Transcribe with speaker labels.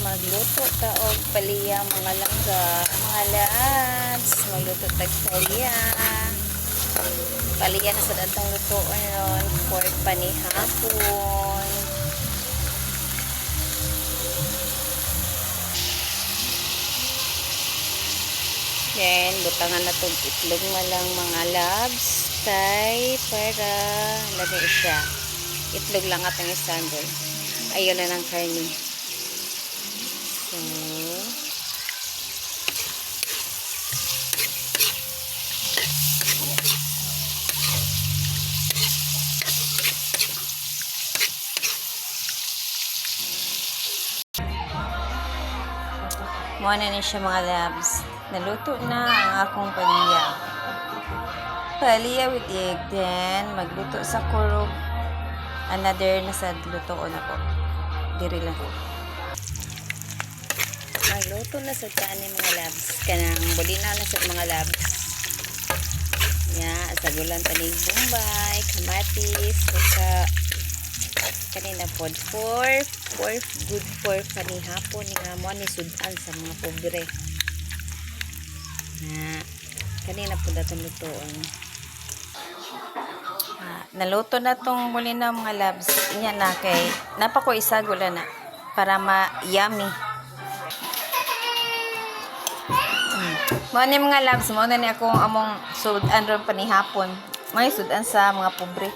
Speaker 1: Magluto ta og palaya mga langga, mga lads. Magluto tag palaya. Palaya na sa datong lutoon ron for panihapon. Then, butangan na itong itlog malang mga labs. Kay, para lagay siya. Itlog lang at ang standard. Ayun na ng karni. So, muna na siya mga labs. Naluto na ang akong palaya. Palaya with egg. Then, magluto sa kurog. Another na sa luto ko na po. Diri lang. Magluto na sa kanin mga labs. Kanang bulina na sa mga labs. Yeah, sagulan tanig bombay, kamatis, sa kanina pod for good for panihapon nga mo ni sudan sa mga pobre. Kanina po datong lutoon. Naluto na tong muli na mga labs. Inya na kay napako isagula na para ma-yummy. Mo ni mga labs, mo na ni akong among sudan ron panihapon. May sudan sa mga pobre.